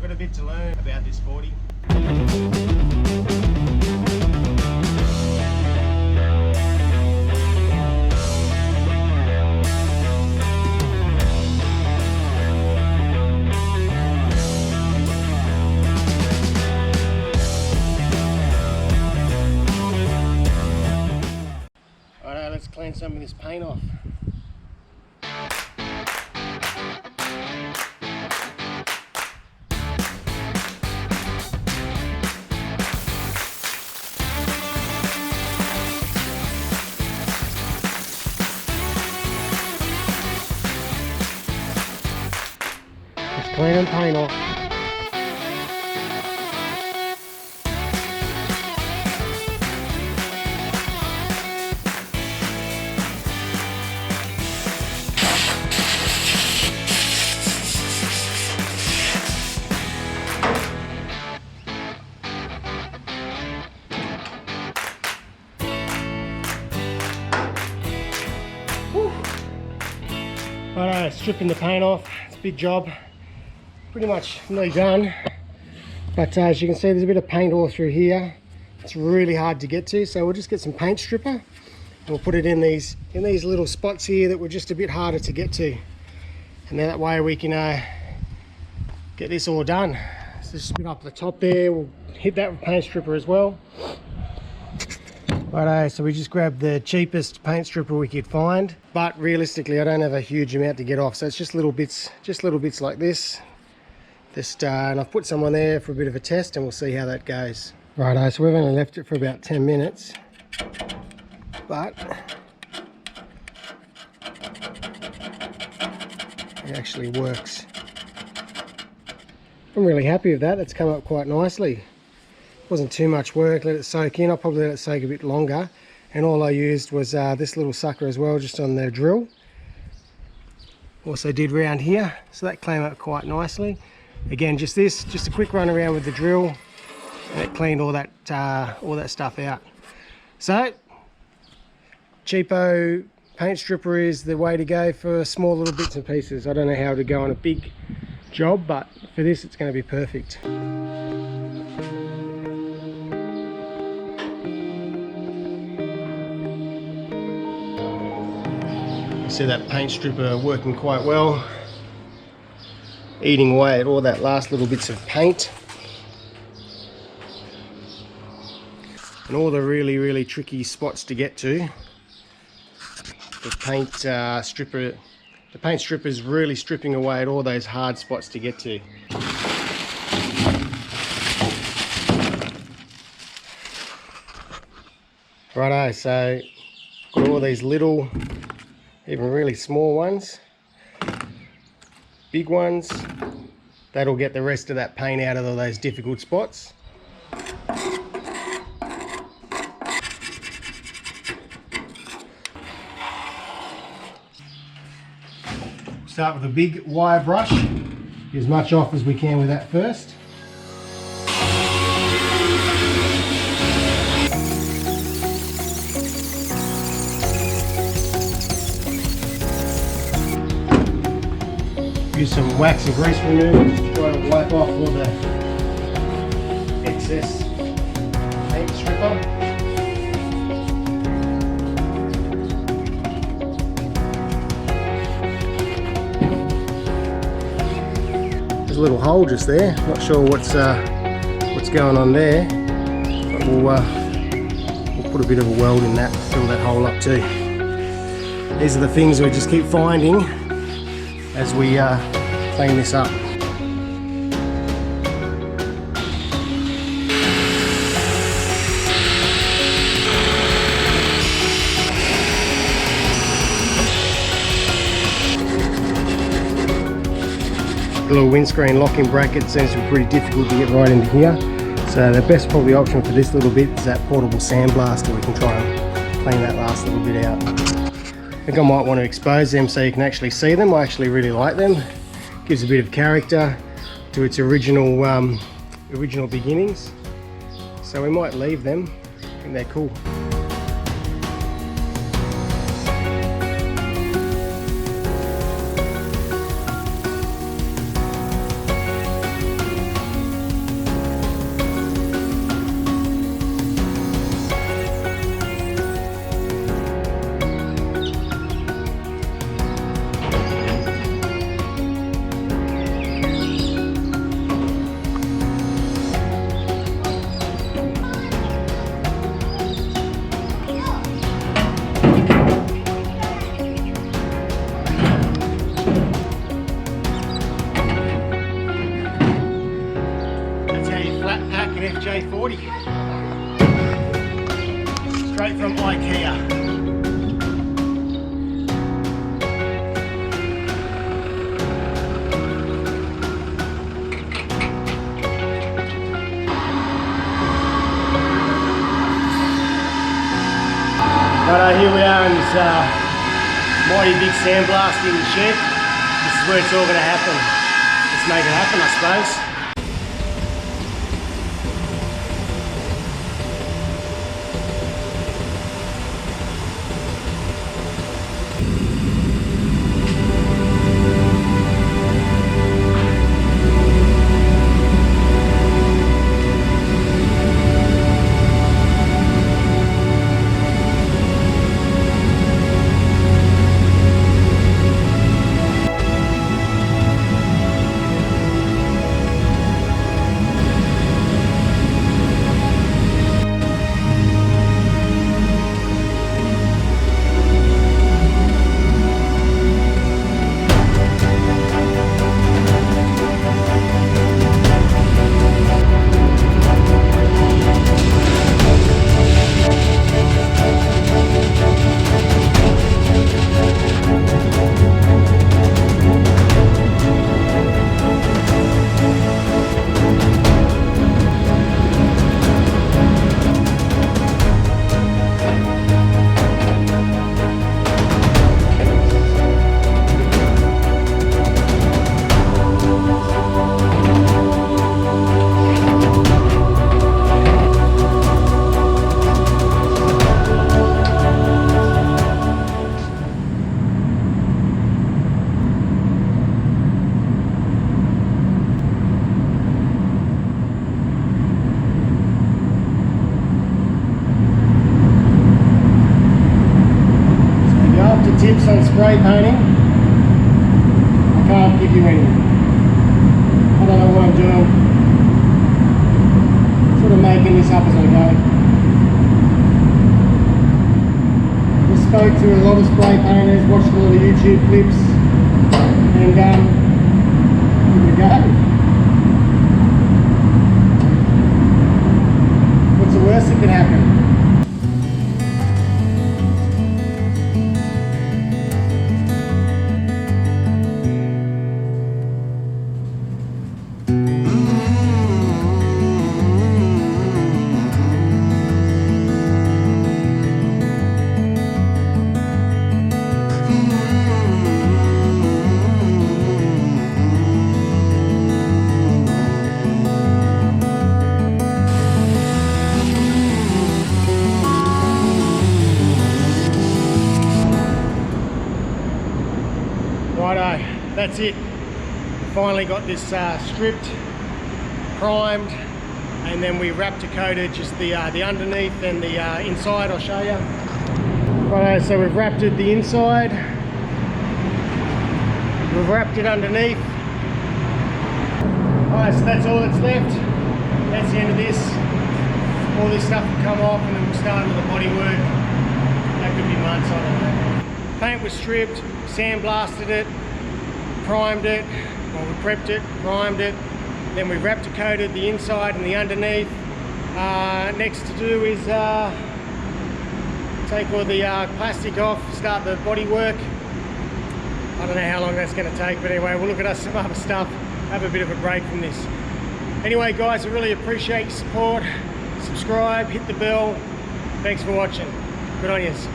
got a bit to learn about this 40. Alright, let's clean some of this paint off. Cleaning paint off. Alright, stripping the paint off. It's a big job. Pretty much nearly done, but as you can see, there's a bit of paint all through here. It's really hard to get to, so we'll just get some paint stripper and we'll put it in these little spots here that were just a bit harder to get to, and then that way we can get this all done. So just a bit up the top there, we'll hit that with paint stripper as well. Righto, so we just grabbed the cheapest paint stripper we could find, but realistically I don't have a huge amount to get off, so it's just little bits like this. And I've put some on there for a bit of a test and we'll see how that goes. Righto, so we've only left it for about 10 minutes, but it actually works. I'm really happy with that. That's come up quite nicely. Wasn't too much work, let it soak in. I'll probably let it soak a bit longer, and all I used was this little sucker as well, just on the drill. Also did round here, so that came up quite nicely. Again, just a quick run around with the drill, and it cleaned all that stuff out. So, cheapo paint stripper is the way to go for small little bits and pieces. I don't know how to go on a big job, but for this it's going to be perfect. You see that paint stripper working quite well, eating away at all that last little bits of paint and all the really tricky spots to get to. The paint stripper is really stripping away at all those hard spots to get to. Righto, so got all these little, even really small ones, big ones. That'll get the rest of that paint out of all those difficult spots. Start with a big wire brush, get as much off as we can with that first. Use some wax and grease remover to try to wipe off all the excess paint stripper. There's a little hole just there. Not sure what's going on there, but we'll put a bit of a weld in that, fill that hole up too. These are the things we just keep finding as we clean this up. The little windscreen locking bracket seems to be pretty difficult to get right into here, so the best probably option for this little bit is that portable Sandblaster. We can try and clean that last little bit out. I think I might want to expose them so you can actually see them. I actually really like them. Gives a bit of character to its original beginnings. So we might leave them. I think they're cool. fucking FJ40. Straight from IKEA. Right, here we are in this mighty big sandblasting shed. This is where it's all going to happen. Let's make it happen, I suppose. Tips on spray painting, I can't give you any. I don't know what I'm doing. Sort of making this up as I go. Just spoke to a lot of spray painters, watched a lot of YouTube clips, and give it a go. What's the worst that can happen? Righto, that's it. Finally got this stripped, primed, and then we Raptor coated just the underneath and the inside. I'll show you. Righto, so we've Raptored the inside, we've wrapped it underneath. Alright, so that's all that's left. That's the end of this. All this stuff will come off and then we'll start with the bodywork. That could be months, I don't know. Paint was stripped, sandblasted it, primed it, well we prepped it, primed it, then we Raptor coated the inside and the underneath. Next to do is take all the plastic off, start the bodywork. I don't know how long that's going to take, but anyway, we'll look at some other stuff, have a bit of a break from this. Anyway guys, I really appreciate your support. Subscribe, hit the bell. Thanks for watching. Good on yous.